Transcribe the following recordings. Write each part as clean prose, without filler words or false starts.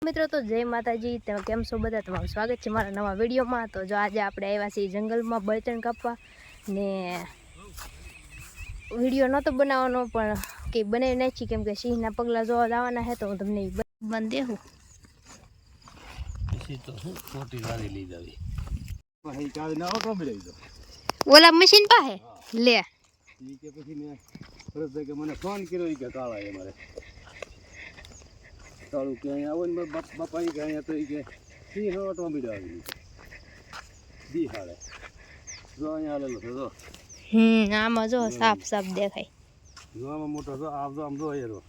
મિત્રો તો જय माताजी તમે કેમ છો બધા તમારું સ્વાગત છે મારા નવા વિડીયોમાં। તો જો આજે આપણે આવ્યા છીએ જંગલમાં બળતણ કાપવા ને વિડીયો નહોતો બનાવવાનો પણ કે બનાવી નાખી કેમ કે સિંહના પગલા જોવા જવાના છે તો હું તમને બંધ દેવું પછી તો હું મોટી ગાડી લઈ જાવી પછી ચાવી ના ઓટો લઈ દો ઓલા મશીન પાસે લે ઈ કે પછી મે ફરજ કે મને ફોન કર્યો ઈ કે કાળા એ મારે તાળું કે અહીંયા આવો ને બાપા ઈ કે અહીંયા તો ઈ કે સિંહ ઓટો આવી દી હાલે જો અહીંયા આલેલો છે જો આમાં જો સાફ સાફ દેખાય જો આમાં મોટો જો આમ જો આમ જો એરો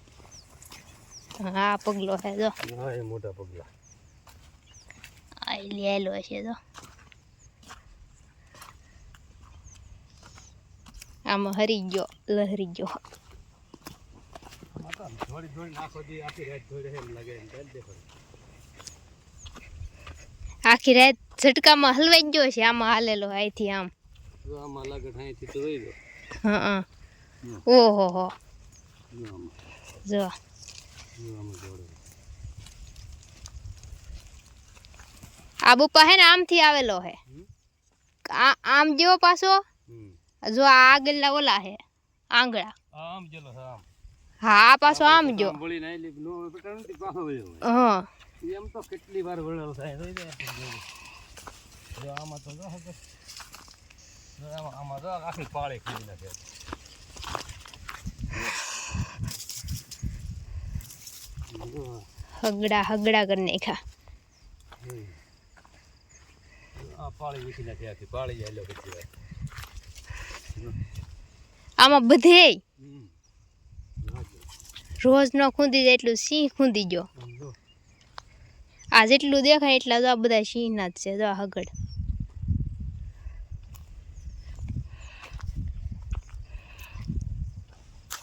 હા પગલો છે જો હા એ મોટા પગલા આઈ લેલો છે જો આમાં હરી ગયો લહરી ગયો માતા થોડી થોડી નાખો દી આખી રાત થોડી એમ લાગે એમ તેલ દેખો આખી રાત ઝટકામાં હલવાઈ ગયો છે આમાં હાલેલો અહીંથી આમ જો આમાં લાગે અહીંથી તો રહી ગયો હા ઓહો હો જો આમાં જોડે આ બુપા હે ને આમથી આવેલો હે આમ જેવો પાછો જો આ આગળના ઓલા હે આંગળા આમ જેલો આમ હા પાછો આમ જો બોલી નાઈ લી નો પટાણથી પાછો વળ્યો હા એમ તો કેટલી વાર વળેલો થાય જોઈ દે જો આમાં તો જો હકે જો આમાં જો આખી પાળે ખીલી નાખે હગડા હગડા કરી નાખ્યા આ પાળી વીખી નાખે આખી પાળી જાય લો પછી આમાં બધે રોજ નો ખૂંદી જાય એટલું સિંહ ખૂંદી ગયો આ જેટલું દેખાય એટલા જો આ બધા સિંહ ના જ છે જો આ હગડ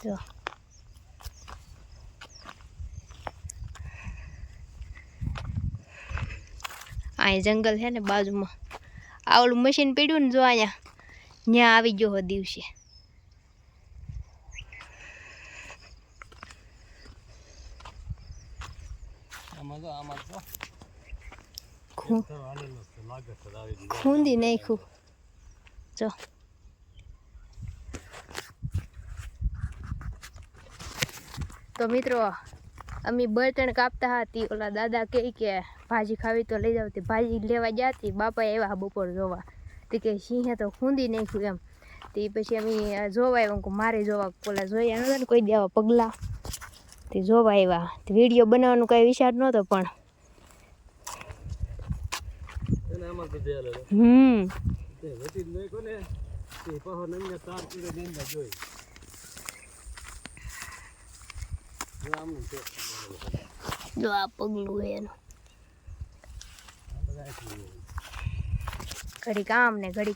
જો આ જંગલ છે ને બાજુમાં આવલું મશીન પડ્યું ને જો અહીંયા ત્યાં આવી ગયો હો દિવસે ખૂંદી નાખ્યું જો તો મિત્રો અમે બળતણ કાપતા હતી ઓલા દાદા કહે કે ભાજી ખાવી તો લઈ જાવ તે ભાજી લેવા જતી બાપા આવ્યા બપોર જોવા તે કે સિંહે તો ખૂંદી નાખ્યું એમ તે પછી અમે જોવા આવ્યા મારે જોવા ઓલા જોયા નહોતા ને કોઈ દેવા પગલા તે જોવા આવ્યા વિડીયો બનાવવાનું કઈ વિચાર નહોતો પણ જો આ પગલું એનું ઘડી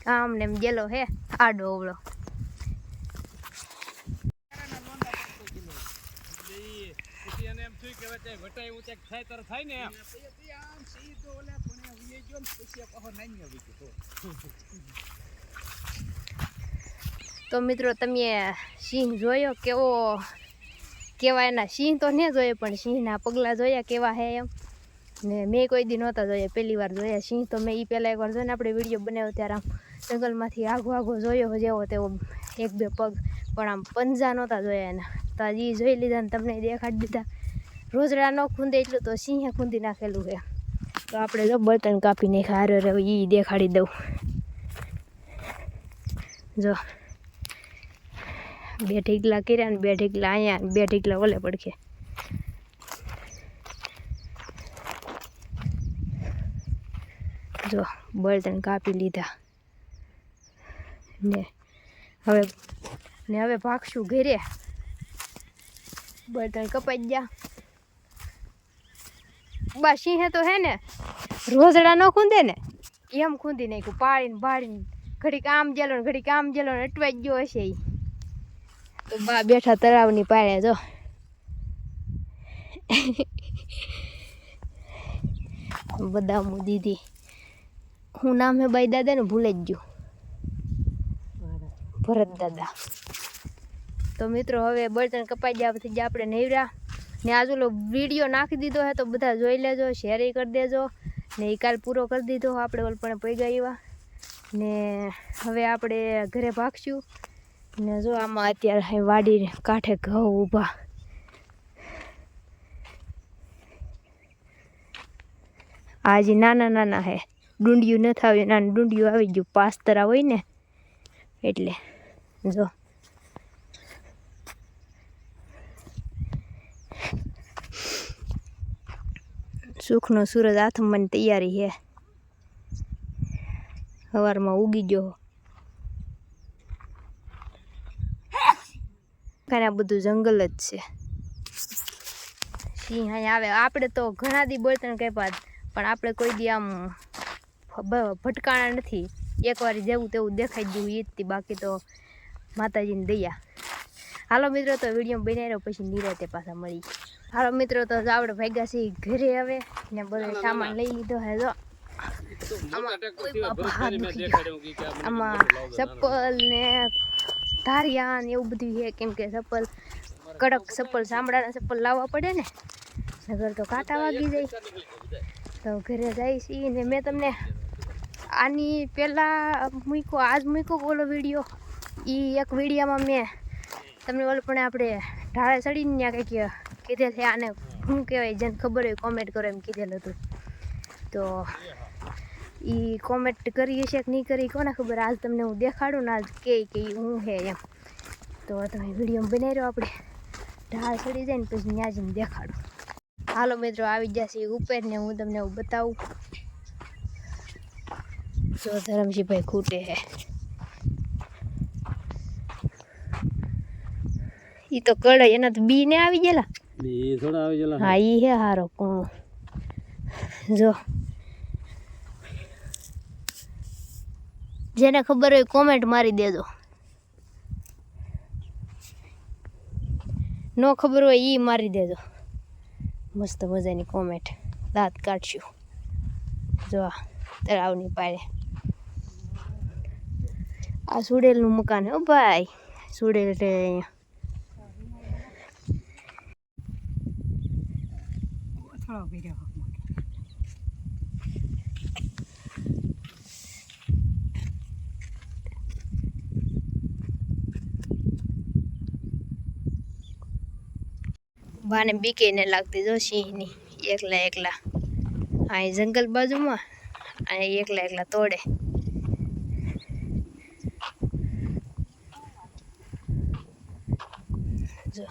કામ ને એમ ગેલો હે આડો ઓવળો તો મિત્રો તમે સિંહ જોયો કેવો કેવા એના સિંહ તો ને જોયે પણ સિંહના પગલા જોયા કેવા હે એમ ને મેં કોઈ દી નહોતા જોયા પહેલી વાર જોયા સિંહ તો મેં એ પહેલાં એકવાર જોઈને આપણે વિડીયો બનાવ્યો ત્યારે આમ જંગલમાંથી આગો જોયો જેવો તેવો એક બે પગ પણ આમ પંજા નહોતા જોયા એના તો આજે જોઈ લીધા ને તમને દેખાડી દીધા રોજડા ન ખૂંદે એટલું તો સિંહે ખૂંદી નાખેલું છે તો આપણે જો બળતણ કાપી નાખ્યા હારે રહે એ દેખાડી દઉં જો બે ઢીકલા કર્યા ને બે ઢીકલા અહીંયા બે ઢીકલા ઓલે પડખે જો બળતણ કાપી લીધા ને હવે ભાગશું ઘરે બળતણ કપાઈ ગયા બા સિંહે તો હે ને રોજડા ન ખૂંદે ને એમ ખૂંદી નાખ્યું પાડીને ભાડીને ઘડીક આમ જેલો ને ઘડીક આમ જેલો ને અટવાઈ ગયો હશે એ તો બા બેઠા તળાવની પાડે જો બદામું દીધી હું નામ હે બાઈ દાદા ને ભૂલે જ ગયું ભરત દાદા તો મિત્રો હવે બળતણ કપાઈ ગયા પછી આપણે નેવરા ને આજ ઓલો વિડીયો નાખી દીધો હે તો બધા જોઈ લેજો, શેર કરી દેજો ને એ કાલ પૂરો કરી દીધો આપણે ઓલપણે પૈગા એવા ને હવે આપણે ઘરે ભાગશું ને જો આમાં અત્યારે વાડી કાંઠે ઘઉં ઊભા આજે નાના નાના હે ડુંડિયું નથી આવ્યું નાનું ડુંડિયું આવી ગયું પાસ્તરા હોય ને એટલે જો સુખનો સૂરજ આથમવાની તૈયારી છે સવારમાં ઉગી ગયો કારણ આ બધું જંગલ જ છે સિંહ અહીંયા આવે આપણે તો ઘણા દી બોલતા કઈ વાત પણ આપણે કોઈ દી આમ ભટકાણા નથી એકવાર જેવું તેવું દેખાઈ ગયું એ જ બાકી તો માતાજીની દયા હાલો મિત્રો તો વિડીયો બનાવી રહ્યો પછી નિરાતે પાછા મળી હાલો મિત્રો તો આપણે ભાગ્યા છીએ ઘરે હવે ને બધો સામાન લઈ લીધો હે જો આમાં ચપ્પલ ને ધારિયા ને એવું બધું છે કેમ કે ચપ્પલ કડક ચપ્પલ ચામડાના ચપ્પલ લાવવા પડે ને નગર તો કાંટા વાગી જાય તો ઘરે જાય છીએ ને મેં તમને આની પહેલાં મૂક્યો આજ મૂક્યો ઓલો વિડીયો એ એક વિડીયોમાં મેં તમને ઓલો પણ આપણે ઢાળે ચડીને ત્યાં કંઈક કીધેલ છે આને શું કહેવાય જેને ખબર હોય કોમેન્ટ કરો એમ કીધેલ હતું તો એ કોમેન્ટ કરી હશે કે નહીં કરી કોને ખબર આજ તમને હું દેખાડું ને આજ કે હું હે એમ તો તમે વિડીયો બનાવી રહ્યો આપણે ઢાળ ચડી જાય ને પછી ત્યાં જઈને દેખાડું હાલો મિત્રો આવી જશે ઉપર ને હું તમને એવું બતાવું જો ધરમજીભાઈ ખૂટે હે ઈ તો કડાઈ એના તો બી ને આવી ગયેલા બી થોડા આવી ગયેલા હા ઈ હે હારો કોણ જો જેને ખબર હોય કોમેન્ટ મારી દેજો નો ખબર હોય ઈ મારી દેજો મસ્ત મજાની કોમેન્ટ દાંત કાઢશું જો તળાવની પાળે આ સુડેલનું મકાન હે ભાઈ સુડેલ એટલે અહીંયા બાને બીકે ને લાગતી જો સિંહની એકલા એકલા અહીં જંગલ બાજુમાં અહીં એકલા એકલા તોડે જો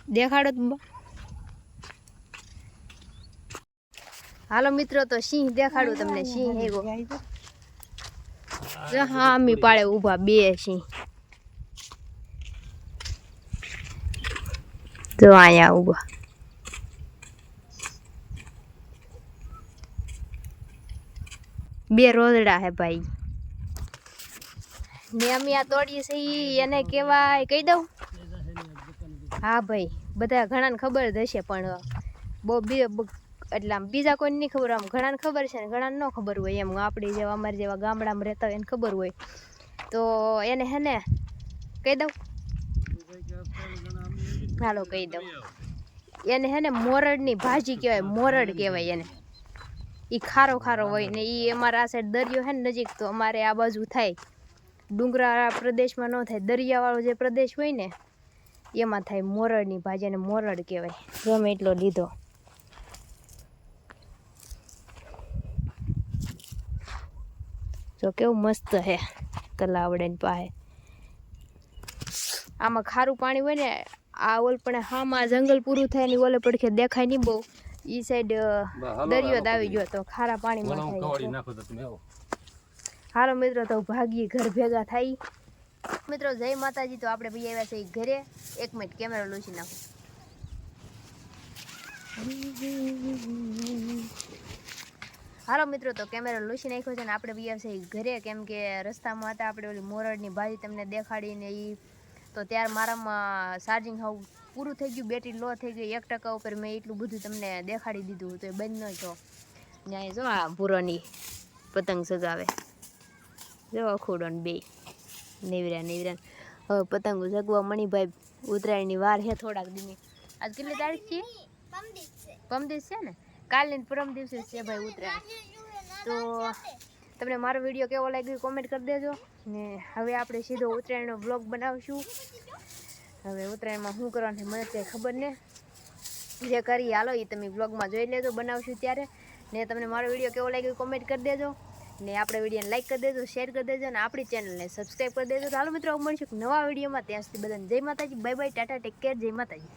દેખાડો તો હાલો મિત્રો તો સિંહ દેખાડું તમને સિંહ એવો જો હા અમી પાડે ઊભા બે સિંહ જો અહીંયા ઊભા બે રોદડા હે ભાઈ ને અમે આ તોડીએ છીએ એને કેવાય કહી દઉં હા ભાઈ બધા ઘણાને ખબર જ હશે પણ બહુ એટલે આમ બીજા કોઈને નહીં ખબર આમ ઘણાને ખબર છે ને ઘણાને ન ખબર હોય એમ આપણે જેવા અમારે જેવા ગામડામાં રહેતા હોય એને ખબર હોય તો એને હે ને કહી દઉં હાલો કહી દઉં એને હે ને મોરડની ભાજી કહેવાય મોરડ કહેવાય એને એ ખારો ખારો હોય ને એ અમારા આ સાઈડ દરિયો હે ને નજીક તો અમારે આ બાજુ થાય ડુંગરા પ્રદેશમાં ન થાય દરિયાવાળો જે પ્રદેશ હોય ને એમાં થાય મોરડની ભાજી અને મોરડ કહેવાય ગમે એટલો લીધો જો કેવું મસ્ત હે તલાવડેની પાસે આમાં ખારું પાણી હોય ને આ ઓલ પણ હામાં જંગલ પૂરું થાય ને ઓલે પડખે દેખાય નહીં બહુ ઈ સાઈડ દરિયો જ આવી ગયો તો ખારા પાણીમાં થાય હાલો મિત્રો તો ભાગીએ ઘર ભેગા થાય મિત્રો જય માતાજી તો આપણે ભાઈ આવ્યા છે ઘરે 1 મિનિટ કેમેરો લૂછી નાખો હાલો મિત્રો તો કેમેરો લૂછી નાખ્યો છે ને આપણે ભાઈ આવ્યા છે ઘરે કેમ કે રસ્તામાં હતા આપણે ઓલી મોરડની ભાજી તમને દેખાડીને એ તો ત્યારે મારામાં ચાર્જિંગ હાવ પૂરું થઈ ગયું બેટરી લો થઈ ગઈ 1% ઉપર મેં એટલું બધું તમને દેખાડી દીધું તો એ બંધ ન જો ત્યાં જો આ ભૂરોની પતંગ સગાવે જો અખોડો ને બે નેવરા હવે પતંગો સગવા મણિભાઈ ઉત્તરાયણની વાર છે થોડાક દીની. આજ કેટલી તારીખ છે? પરમદિવસ છે ને, કાલની પરમ દિવસે છે ભાઈ ઉત્તરાયણ. તો તમને મારો વિડીયો કેવો લાગ્યો કોમેન્ટ કરી દેજો. ને હવે આપણે સીધો ઉત્તરાયણનો બ્લોગ બનાવશું. હવે ઉત્તરાયણમાં શું કરવાનું છે મને કંઈ ખબર ને, જે કરી હાલો એ તમે બ્લોગમાં જોઈ લેજો બનાવશું ત્યારે. ને તમને મારો વિડીયો કેવો લાગ્યો કોમેન્ટ કરી દેજો. ને આપણે વિડીયોને લાઈક કરી દેજો, શેર કરી દેજો અને આપણી ચેનલને સબસ્ક્રાઈબ કરી દેજો. તો હાલો મિત્રો મળીશું નવા વિડીયોમાં. ત્યાં સુધી બધાને જય માતાજી, bye bye, Tata, take care, જય માતાજી.